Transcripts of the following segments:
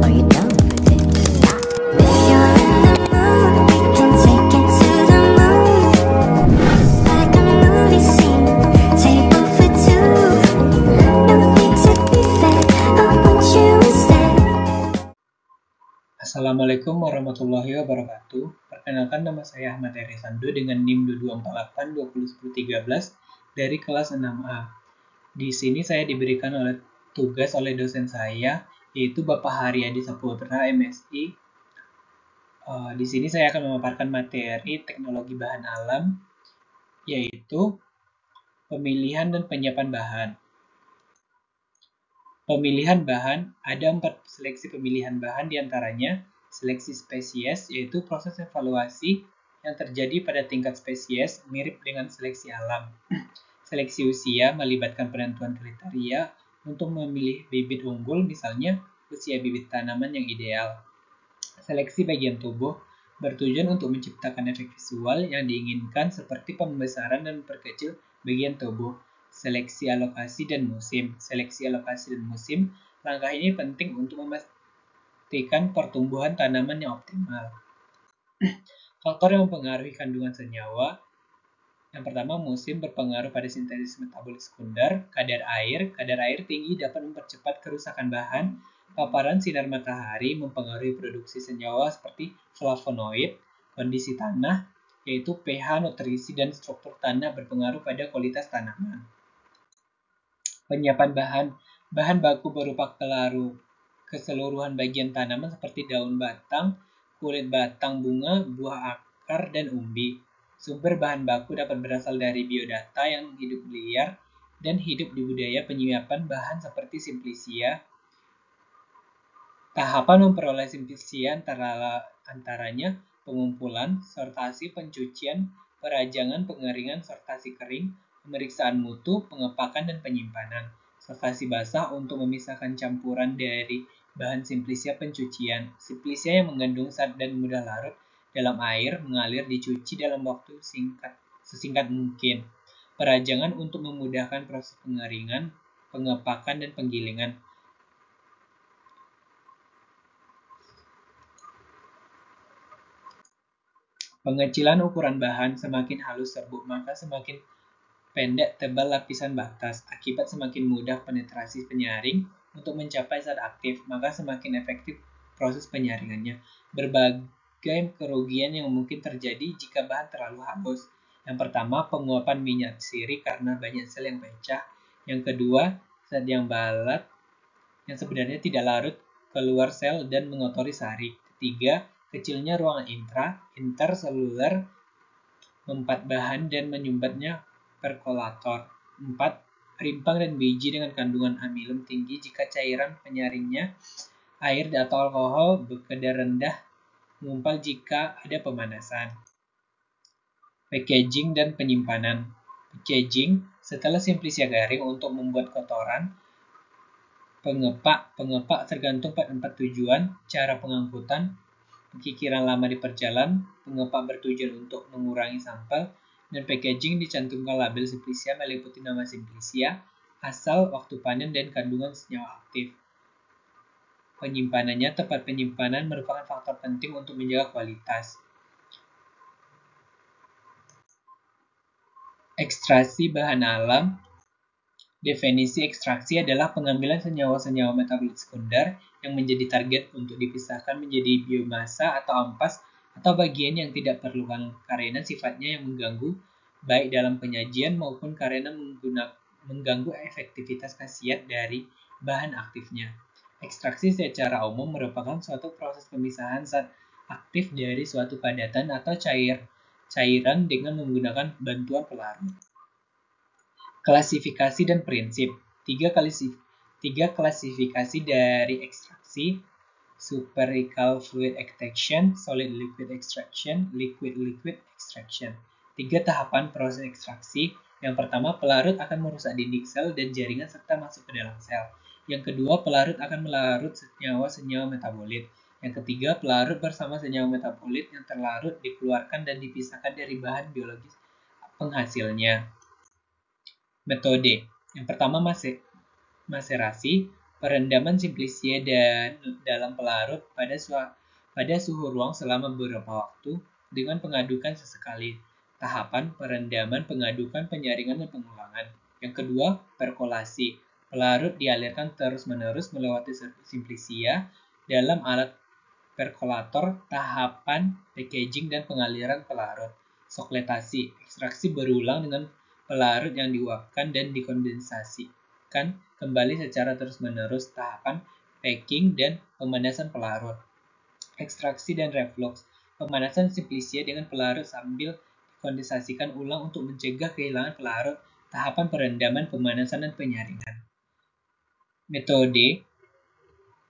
Are you down for this? If you're in the mood, we can take it to the moon. Just like a movie scene, table for two. No need to be fair, I want you instead. Assalamualaikum warahmatullahi wabarakatuh. Perkenalkan, nama saya Ahmad Erisando dengan NIM 2248201013 dari kelas 6A. Di sini saya diberikan tugas oleh dosen saya, yaitu Bapak Haryadi Saputra, MSI. Di sini saya akan memaparkan materi teknologi bahan alam, yaitu pemilihan dan penyiapan bahan. Pemilihan bahan, ada 4 seleksi pemilihan bahan, diantaranya seleksi spesies, yaitu proses evaluasi yang terjadi pada tingkat spesies, mirip dengan seleksi alam. Seleksi usia melibatkan penentuan kriteria untuk memilih bibit unggul, misalnya usia bibit tanaman yang ideal. Seleksi bagian tubuh bertujuan untuk menciptakan efek visual yang diinginkan seperti pembesaran dan memperkecil bagian tubuh. Seleksi alokasi dan musim. Seleksi alokasi dan musim, langkah ini penting untuk memastikan pertumbuhan tanaman yang optimal. Faktor yang mempengaruhi kandungan senyawa. Yang pertama, musim berpengaruh pada sintesis metabolit sekunder. Kadar air tinggi dapat mempercepat kerusakan bahan. Paparan sinar matahari mempengaruhi produksi senyawa seperti flavonoid. Kondisi tanah, yaitu pH, nutrisi, dan struktur tanah berpengaruh pada kualitas tanaman. Penyiapan bahan. Bahan baku berupa keseluruhan bagian tanaman seperti daun batang, kulit batang bunga, buah akar, dan umbi. Sumber bahan baku dapat berasal dari biodata yang hidup liar dan hidup di budaya penyiapan bahan seperti simplicia. Tahapan memperoleh simplicia antaranya pengumpulan, sortasi, pencucian, perajangan, pengeringan, sortasi kering, pemeriksaan mutu, pengepakan, dan penyimpanan. Sortasi basah untuk memisahkan campuran dari bahan simplicia, pencucian. Simplicia yang mengandung zat dan mudah larut dalam air mengalir dicuci dalam waktu sesingkat mungkin. Perajangan untuk memudahkan proses pengeringan, pengepakan, dan penggilingan. Pengecilan ukuran bahan, semakin halus serbuk maka semakin pendek tebal lapisan batas. Akibat semakin mudah penetrasi penyaring untuk mencapai zat aktif, maka semakin efektif proses penyaringannya. Berbagai kerugian yang mungkin terjadi jika bahan terlalu halus. Yang pertama, penguapan minyak sirih karena banyak sel yang pecah. Yang kedua, zat yang balat yang sebenarnya tidak larut keluar sel dan mengotori sari. Ketiga, kecilnya ruangan interseluler mempat bahan dan menyumbatnya perkolator. 4. Rimpang dan biji dengan kandungan amilum tinggi jika cairan penyaringnya air atau alkohol berkadar rendah, mengumpal jika ada pemanasan. Packaging dan penyimpanan. Packaging, setelah simplicia garing untuk membuat kotoran. Pengepak tergantung pada tempat tujuan, cara pengangkutan, pengikiran lama di perjalanan, pengepak bertujuan untuk mengurangi sampel, dan packaging dicantumkan label simplicia meliputi nama simplicia, asal, waktu panen, dan kandungan senyawa aktif. Penyimpanannya, tempat penyimpanan merupakan faktor penting untuk menjaga kualitas. Ekstraksi bahan alam. Definisi ekstraksi adalah pengambilan senyawa-senyawa metabolit sekunder yang menjadi target untuk dipisahkan menjadi biomasa atau ampas atau bagian yang tidak perlukan karena sifatnya yang mengganggu baik dalam penyajian maupun karena mengganggu efektivitas khasiat dari bahan aktifnya. Ekstraksi secara umum merupakan suatu proses pemisahan zat aktif dari suatu padatan atau cairan dengan menggunakan bantuan pelarut. Klasifikasi dan prinsip. Tiga klasifikasi dari ekstraksi: spherical fluid extraction, solid liquid extraction, liquid extraction. 3 tahapan proses ekstraksi. Yang pertama, pelarut akan merusak dinding sel dan jaringan serta masuk ke dalam sel. Yang kedua, pelarut akan melarut senyawa-senyawa metabolit. Yang ketiga, pelarut bersama senyawa metabolit yang terlarut dikeluarkan dan dipisahkan dari bahan biologis penghasilnya. Metode. Yang pertama, maserasi. Perendaman simplicia dalam pelarut pada suhu ruang selama beberapa waktu dengan pengadukan sesekali. Tahapan perendaman, pengadukan, penyaringan, dan pengulangan. Yang kedua, perkolasi. Pelarut dialirkan terus-menerus melewati simplicia dalam alat perkolator, tahapan packaging, dan pengaliran pelarut. Sokletasi, ekstraksi berulang dengan pelarut yang diuapkan dan dikondensasikan kembali secara terus-menerus, tahapan packing dan pemanasan pelarut. Ekstraksi dan reflux, pemanasan simplicia dengan pelarut sambil dikondensasikan ulang untuk mencegah kehilangan pelarut, tahapan perendaman, pemanasan, dan penyaringan. Metode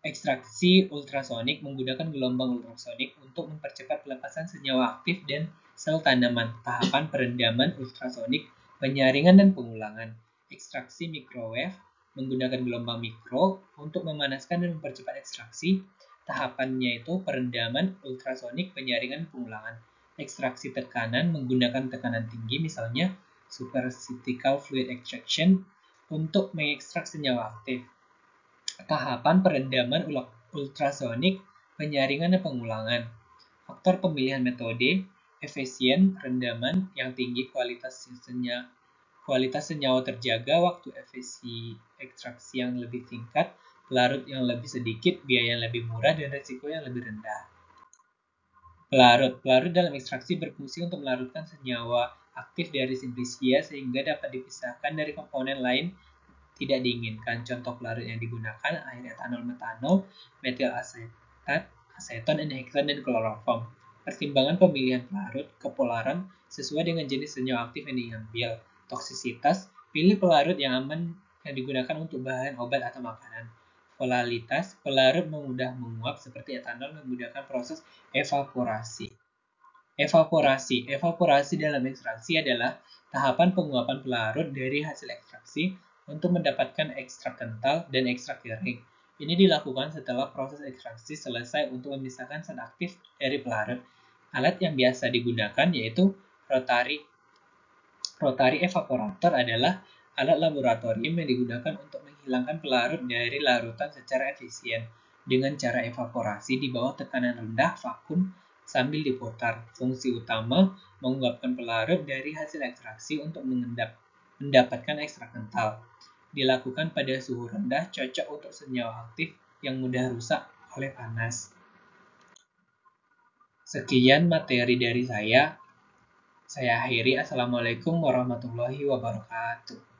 ekstraksi ultrasonik menggunakan gelombang ultrasonik untuk mempercepat pelepasan senyawa aktif dan sel tanaman. Tahapan perendaman ultrasonik, penyaringan, dan pengulangan. Ekstraksi microwave menggunakan gelombang mikro untuk memanaskan dan mempercepat ekstraksi. Tahapannya itu perendaman ultrasonik, penyaringan, pengulangan. Ekstraksi tekanan menggunakan tekanan tinggi, misalnya supracritical fluid extraction untuk mengekstrak senyawa aktif. Tahapan perendaman ultrasonik, penyaringan, dan pengulangan. Faktor pemilihan metode, efisien rendaman yang tinggi, kualitas senyawa terjaga, waktu efisi ekstraksi yang lebih tingkat, pelarut yang lebih sedikit, biaya yang lebih murah, dan risiko yang lebih rendah. Pelarut dalam ekstraksi berfungsi untuk melarutkan senyawa aktif dari simplicia sehingga dapat dipisahkan dari komponen lain tidak diinginkan. Contoh pelarut yang digunakan air etanol, metanol, metil asetat, aseton, heksan, dan kloroform. Pertimbangan pemilihan pelarut, kepolaran sesuai dengan jenis senyawa aktif yang diambil. Toksisitas, pilih pelarut yang aman yang digunakan untuk bahan obat atau makanan. Volalitas, pelarut mudah menguap seperti etanol menggunakan proses evaporasi. Evaporasi dalam ekstraksi adalah tahapan penguapan pelarut dari hasil ekstraksi untuk mendapatkan ekstrak kental dan ekstrak kering. Ini dilakukan setelah proses ekstraksi selesai untuk memisahkan zat aktif dari pelarut. Alat yang biasa digunakan yaitu rotary evaporator adalah alat laboratorium yang digunakan untuk menghilangkan pelarut dari larutan secara efisien dengan cara evaporasi di bawah tekanan rendah vakum sambil diputar. Fungsi utama menguapkan pelarut dari hasil ekstraksi untuk mendapatkan ekstrak kental. Dilakukan pada suhu rendah, cocok untuk senyawa aktif yang mudah rusak oleh panas. Sekian materi dari saya. Saya akhiri. Assalamualaikum warahmatullahi wabarakatuh.